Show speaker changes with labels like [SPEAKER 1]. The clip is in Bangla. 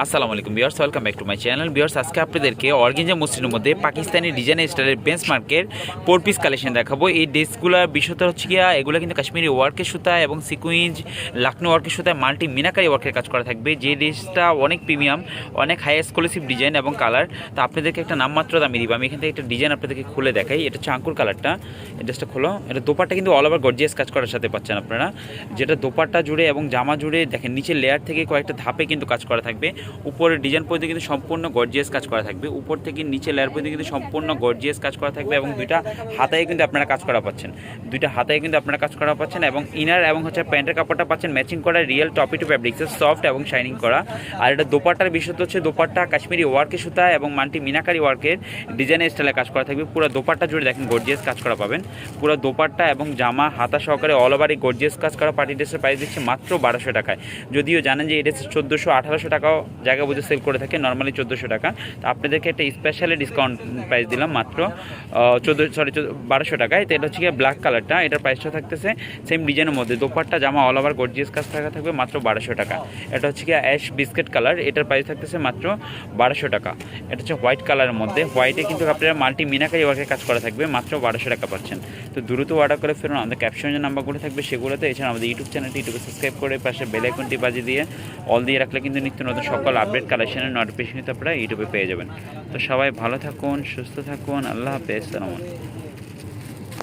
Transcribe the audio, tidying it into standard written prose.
[SPEAKER 1] আসসালামু আলাইকুম viewers, welcome back to my channel. Viewers, আজকে আপনাদেরকে অর্গানজা মসলিনের মধ্যে পাকিস্তানি ডিজাইন স্টাইলের বেঞ্চমার্কের 4 পিস কালেকশন দেখাবো। এই ড্রেসগুলোর বিষয়টা হচ্ছে গিয়া এগুলো কিন্তু কাশ্মীরি ওয়ার্কের সুতা এবং সিকুইন্স লাকনো ওয়ার্কের সুতায় মাল্টি মিনাকারি ওয়ার্কের কাজ করা থাকবে। যে ড্রেসটা অনেক প্রিমিয়াম, অনেক হাই এক্সক্লুসিভ ডিজাইন এবং কালার। তো আপনাদেরকে একটা নামমাত্র দামে দিব। আমি এখান থেকে একটা ডিজাইন আপনাদেরকে খুলে দেখাই। এটা হচ্ছে আঙ্কুর কালারটা। এই ড্রেসটা খোলো। এটা দোপাট্টা কিন্তু অল ওভার গর্জিয়াস কাজ করার সাথে পাচ্ছেন আপনারা, যেটা দোপাট্টা জুড়ে এবং জামা জুড়ে দেখেন নিচের লেয়ার থেকে কয়েকটা ধাপে কিন্তু কাজ করা থাকবে। উপরের ডিজাইন পর্যন্ত কিন্তু সম্পূর্ণ গর্জিয়াস কাজ করা থাকবে। উপর থেকে নিচে লেয়ার পর্যন্ত কিন্তু সম্পূর্ণ গর্জিয়াস কাজ করা থাকবে এবং দুইটা হাতায় কিন্তু আপনারা কাজ করা পাচ্ছেন। দুইটা হাতায় কিন্তু আপনারা কাজ করা পাচ্ছেন এবং ইনার এবং হচ্ছে প্যান্টের কাপড়টা পাচ্ছেন ম্যাচিং করা রিয়েল টপিটো ফ্যাব্রিক্সের সফট এবং শাইনিং করা। আর এটা দোপাট্টার বিষয় হচ্ছে দোপাট্টা কাশ্মীরি ওয়ার্কের সুতা এবং মাল্টি মিনাকারি ওয়ার্কের ডিজাইনের স্টাইলে কাজ করা থাকবে। পুরো দোপাট্টা জুড়ে দেখেন গর্জিয়াস কাজ করা পাবেন। পুরো দোপাট্টা এবং জামা হাতা সহকারে অল ওভার এই গর্জিয়াস কাজ করা পার্টি ড্রেসের প্রাইস দিচ্ছে মাত্র 1200 টাকায়। যদিও জানেন যে এই ড্রেস 1400-1800 টাকাও জায়গা বুঝে সেল করে থাকে, নর্মালি 1400 টাকা। তো আপনাদেরকে একটা স্পেশালি ডিসকাউন্ট প্রাইস দিলাম মাত্র 1200 টাকায়। তো এটা হচ্ছে গিয়ে ব্ল্যাক কালারটা, এটার প্রাইসটা থাকতেছে সেম ডিজাইনের মধ্যে। দোপাট্টা জামা অল ওভার গর্জিয়াস কাজ থাকবে মাত্র 1200 টাকা। এটা হচ্ছে গিয়ে অ্যাশ বিস্কিট কালার, এটার প্রাইস থাকতেছে মাত্র 1200 টাকা। এটা হচ্ছে হোয়াইট কালারের মধ্যে, হোয়াইটে কিন্তু আপনারা মাল্টি মিনাকারি ওয়ার্কের কাজ করা থাকবে, মাত্র 1200 টাকা পাচ্ছেন। তো দ্রুত অর্ডার করে ফেলুন। আমাদের ক্যাপশনে যে নাম্বারগুলো থাকবে সেগুলোতে। এছাড়া আমাদের ইউটিউব চ্যানেলটি ইউটিউবে সাবস্ক্রাইব করে পাশে বেল আইকনটি বাজিয়ে দিয়ে অল দিয়ে রাখলে কিন্তু নিত্য নতুন সকল আপডেট কালেকশনের নোটিফিকেশন আপনারা ইউটিউবে পেয়ে যাবেন। তো সবাই ভালো থাকুন, সুস্থ থাকুন, আল্লাহ হাফেজ, আসসালামু আলাইকুম।